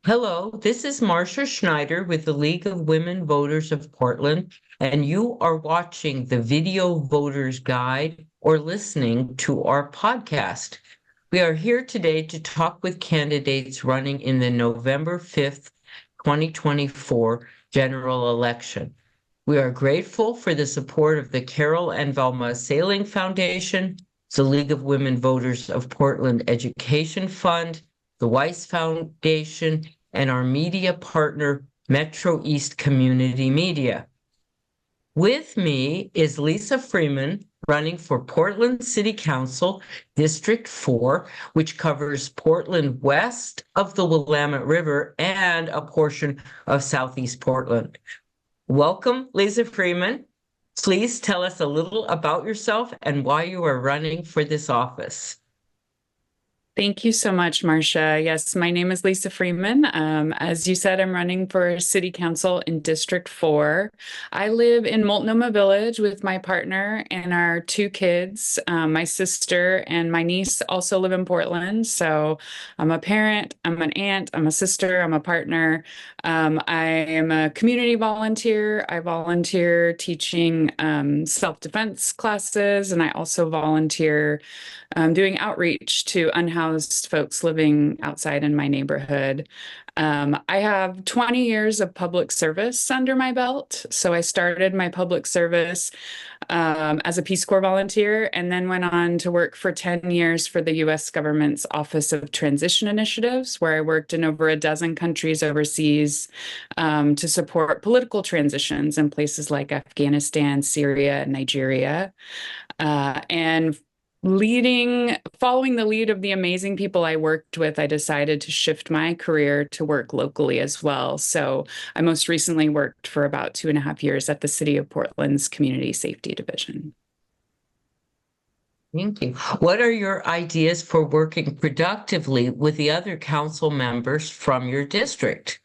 Hello, this is Marcia Schneider with the League of Women Voters of Portland, and you are watching the Video Voters Guide or listening to our podcast. We are here today to talk with candidates running in the November 5th, 2024 general election. We are grateful for the support of the Carol and Velma Sailing Foundation, the League of Women Voters of Portland Education Fund, the Weiss Foundation, and our media partner, Metro East Community Media. With me is Lisa Freeman, running for Portland City Council, District 4, which covers Portland west of the Willamette River and a portion of Southeast Portland. Welcome, Lisa Freeman. Please tell us a little about yourself and why you are running for this office. Thank you so much, Marcia. Yes, my name is Lisa Freeman. As you said, I'm running for City Council in District 4. I live in Multnomah Village with my partner and our two kids. My sister and my niece also live in Portland. So I'm a parent, I'm an aunt, I'm a sister, I'm a partner. I am a community volunteer. I volunteer teaching self-defense classes, and I also volunteer doing outreach to unhoused folks living outside in my neighborhood. I have 20 years of public service under my belt. So I started my public service as a Peace Corps volunteer and then went on to work for 10 years for the U.S. government's Office of Transition Initiatives, where I worked in over a dozen countries overseas to support political transitions in places like Afghanistan, Syria, and Nigeria. And following the lead of the amazing people I worked with, I decided to shift my career to work locally as well. So I most recently worked for about 2.5 years at the City of Portland's Community Safety Division. Thank you. What are your ideas for working productively with the other council members from your district?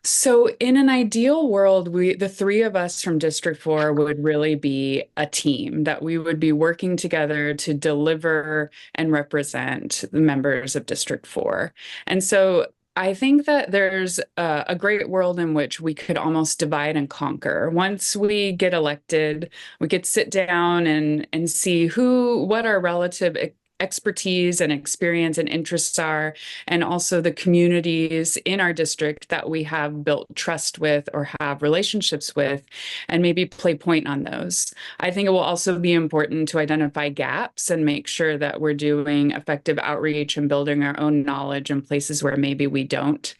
So in an ideal world, the three of us from District 4 would really be a team, that we would be working together to deliver and represent the members of District 4. And so I think that there's a great world in which we could almost divide and conquer. Once we get elected, we could sit down and see what our relative expertise and experience and interests are, and also the communities in our district that we have built trust with or have relationships with, and maybe play point on those. I think it will also be important to identify gaps and make sure that we're doing effective outreach and building our own knowledge in places where maybe we don't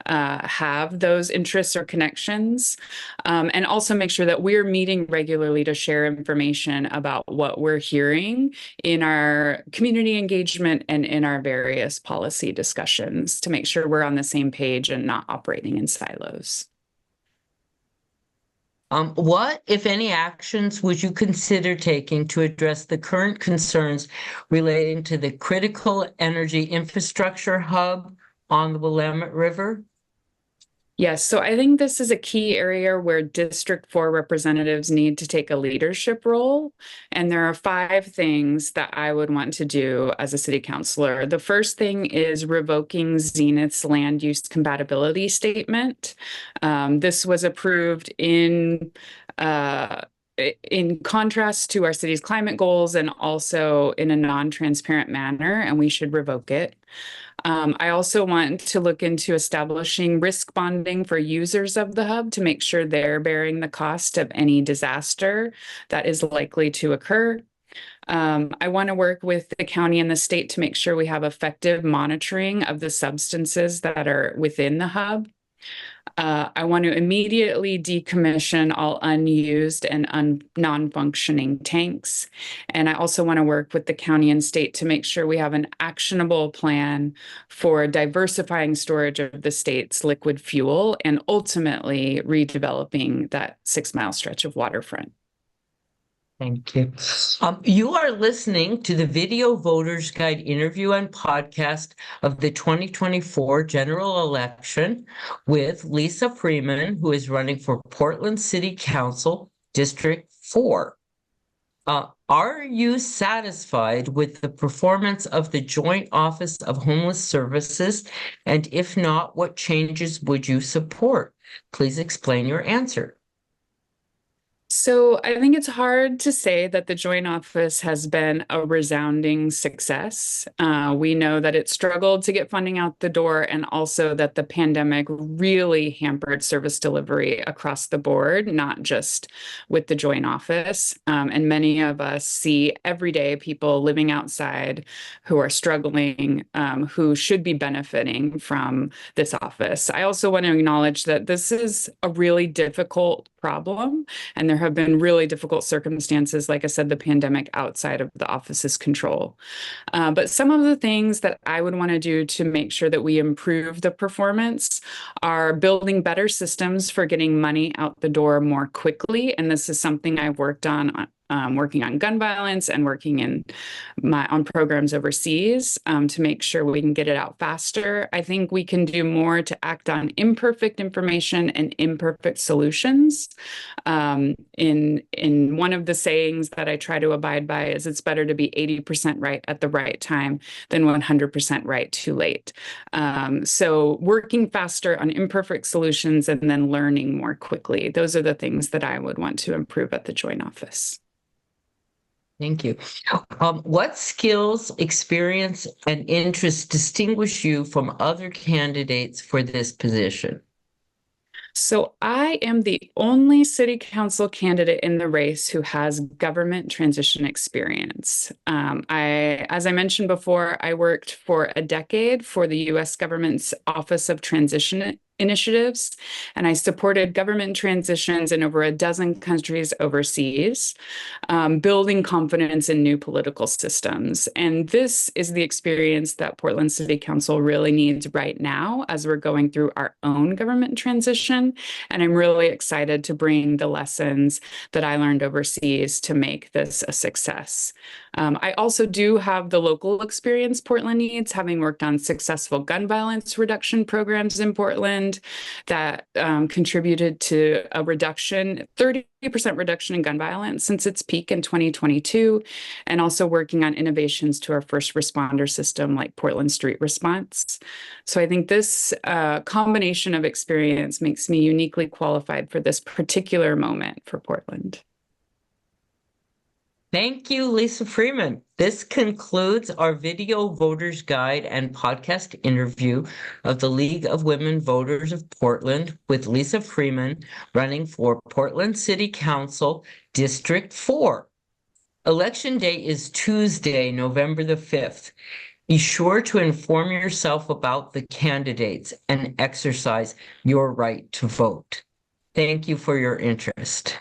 have those interests or connections, and also make sure that we're meeting regularly to share information about what we're hearing in our community engagement and in our various policy discussions to make sure we're on the same page and not operating in silos. What, if any, actions would you consider taking to address the current concerns relating to the critical energy infrastructure hub on the Willamette River? Yes, so I think this is a key area where District 4 representatives need to take a leadership role. And there are 5 things that I would want to do as a city councilor. The first thing is revoking Zenith's land use compatibility statement. This was approved in contrast to our city's climate goals and also in a non-transparent manner, and we should revoke it. I also want to look into establishing risk bonding for users of the hub to make sure they're bearing the cost of any disaster that is likely to occur. I want to work with the county and the state to make sure we have effective monitoring of the substances that are within the hub. I want to immediately decommission all unused and non-functioning tanks. And I also want to work with the county and state to make sure we have an actionable plan for diversifying storage of the state's liquid fuel and ultimately redeveloping that 6-mile stretch of waterfront. Thank you. You are listening to the Video Voters Guide interview and podcast of the 2024 general election with Lisa Freeman, who is running for Portland City Council, District 4. Are you satisfied with the performance of the Joint Office of Homeless Services? And if not, what changes would you support? Please explain your answer. So I think it's hard to say that the Joint Office has been a resounding success. We know that it struggled to get funding out the door, and also that the pandemic really hampered service delivery across the board, not just with the Joint Office. And many of us see every day people living outside who are struggling, who should be benefiting from this office. I also want to acknowledge that this is a really difficult problem, and there have been really difficult circumstances, like I said, the pandemic outside of the office's control. But some of the things that I would want to do to make sure that we improve the performance are building better systems for getting money out the door more quickly. And this is something I've worked on working on gun violence and working on programs overseas to make sure we can get it out faster. I think we can do more to act on imperfect information and imperfect solutions. In one of the sayings that I try to abide by is it's better to be 80% right at the right time than 100% right too late. So working faster on imperfect solutions and then learning more quickly. Those are the things that I would want to improve at the Joint Office. Thank you. What skills, experience, and interests distinguish you from other candidates for this position? So I am the only city council candidate in the race who has government transition experience. As I mentioned before, I worked for a decade for the U.S. government's Office of Transition Initiatives, and I supported government transitions in over a dozen countries overseas, building confidence in new political systems. And this is the experience that Portland City Council really needs right now as we're going through our own government transition. And I'm really excited to bring the lessons that I learned overseas to make this a success. I also do have the local experience Portland needs, having worked on successful gun violence reduction programs in Portland that contributed to a 30% reduction in gun violence since its peak in 2022, and also working on innovations to our first responder system like Portland Street Response. So I think this combination of experience makes me uniquely qualified for this particular moment for Portland. Thank you, Lisa Freeman. This concludes our video voters guide and podcast interview of the League of Women Voters of Portland with Lisa Freeman running for Portland City Council District 4. Election day is Tuesday, November the 5th. Be sure to inform yourself about the candidates and exercise your right to vote. Thank you for your interest.